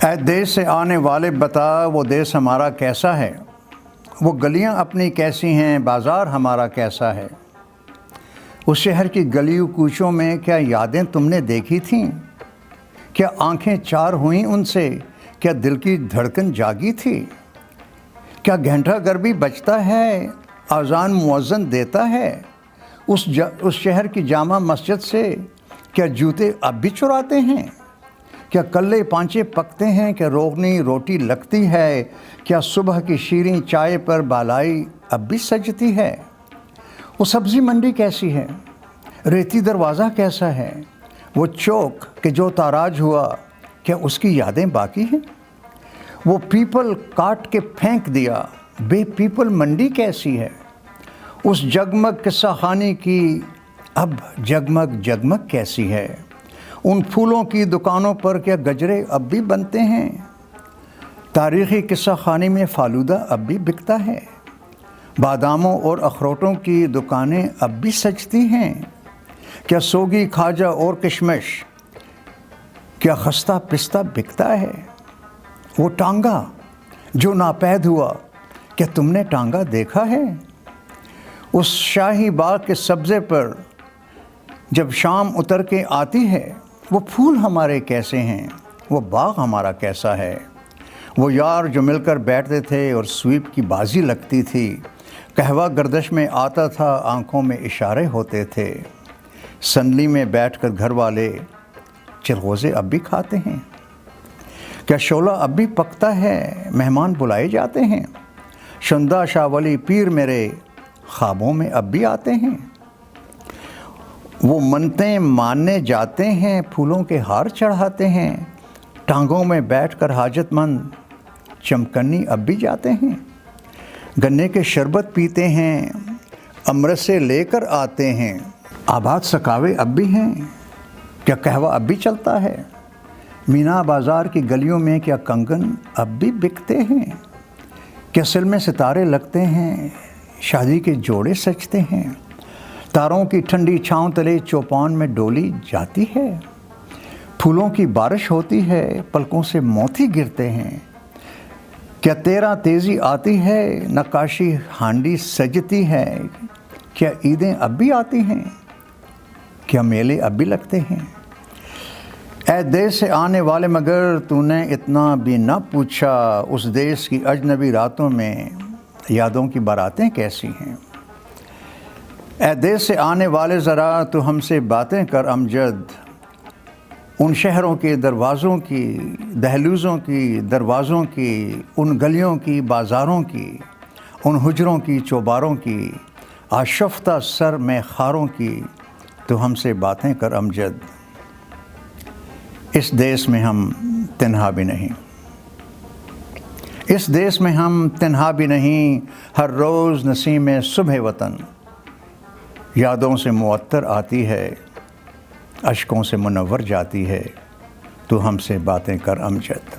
اے دیس سے آنے والے بتا وہ دیس ہمارا کیسا ہے، وہ گلیاں اپنی کیسی ہیں، بازار ہمارا کیسا ہے۔ اس شہر کی گلیوں کوچوں میں کیا یادیں تم نے دیکھی تھیں، کیا آنکھیں چار ہوئیں ان سے، کیا دل کی دھڑکن جاگی تھی؟ کیا گھنٹہ گھر بھی بجتا ہے، اذان مؤذن دیتا ہے اس شہر کی جامع مسجد سے؟ کیا جوتے اب بھی چراتے ہیں، کیا کلے پانچے پکتے ہیں، کیا روغنی روٹی لگتی ہے، کیا صبح کی شیریں چائے پر بالائی اب بھی سجتی ہے؟ وہ سبزی منڈی کیسی ہے، ریتی دروازہ کیسا ہے، وہ چوک کہ جو تاراج ہوا کیا اس کی یادیں باقی ہیں؟ وہ پیپل کاٹ کے پھینک دیا بے پیپل منڈی کیسی ہے؟ اس جگمگ قصہ خانی کی اب جگمگ جگمگ کیسی ہے؟ ان پھولوں کی دکانوں پر کیا گجرے اب بھی بنتے ہیں؟ تاریخی قصہ خانی میں فالودہ اب بھی بکتا ہے؟ باداموں اور اخروٹوں کی دکانیں اب بھی سجتی ہیں؟ کیا سوگی کھاجا اور کشمش، کیا خستہ پستہ بکتا ہے؟ وہ ٹانگا جو ناپید ہوا کیا تم نے ٹانگا دیکھا ہے؟ اس شاہی باغ کے سبزے پر جب شام اتر کے آتی ہے وہ پھول ہمارے کیسے ہیں، وہ باغ ہمارا کیسا ہے؟ وہ یار جو مل کر بیٹھتے تھے اور سویپ کی بازی لگتی تھی، قہوہ گردش میں آتا تھا، آنکھوں میں اشارے ہوتے تھے، سنلی میں بیٹھ کر گھر والے چرغوزے اب بھی کھاتے ہیں؟ کیا شعلہ اب بھی پکتا ہے، مہمان بلائے جاتے ہیں، شندہ شاہ ولی پیر میرے خوابوں میں اب بھی آتے ہیں؟ وہ منتیں ماننے جاتے ہیں، پھولوں کے ہار چڑھاتے ہیں، ٹانگوں میں بیٹھ کر حاجت مند چمکنی اب بھی جاتے ہیں؟ گنے کے شربت پیتے ہیں، امرت سے لے کر آتے ہیں، آباد سکاوے اب بھی ہیں، کیا قہوہ اب بھی چلتا ہے؟ مینا بازار کی گلیوں میں کیا کنگن اب بھی بکتے ہیں؟ کیا سل میں ستارے لگتے ہیں، شادی کے جوڑے سجتے ہیں، تاروں کی ٹھنڈی چھاؤں تلے چوپان میں ڈولی جاتی ہے؟ پھولوں کی بارش ہوتی ہے، پلکوں سے موتی گرتے ہیں، کیا تیرا تیزی آتی ہے، نقاشی ہانڈی سجتی ہے، کیا عیدیں اب بھی آتی ہیں، کیا میلے اب بھی لگتے ہیں؟ اے دیس سے آنے والے مگر تو نے اتنا بھی نہ پوچھا، اس دیس کی اجنبی راتوں میں یادوں کی باراتیں کیسی ہیں؟ اے دیس سے آنے والے ذرا تو ہم سے باتیں کر امجد، ان شہروں کے دروازوں کی، دہلیزوں کی، دروازوں کی، ان گلیوں کی، بازاروں کی، ان حجروں کی، چوباروں کی، آشفتہ سر میں خاروں کی، تو ہم سے باتیں کر امجد۔ اس دیس میں ہم تنہا بھی نہیں، اس دیس میں ہم تنہا بھی نہیں، ہر روز نسیم صبح وطن یادوں سے معطر آتی ہے، اشکوں سے منور جاتی ہے، تو ہم سے باتیں کر امجد۔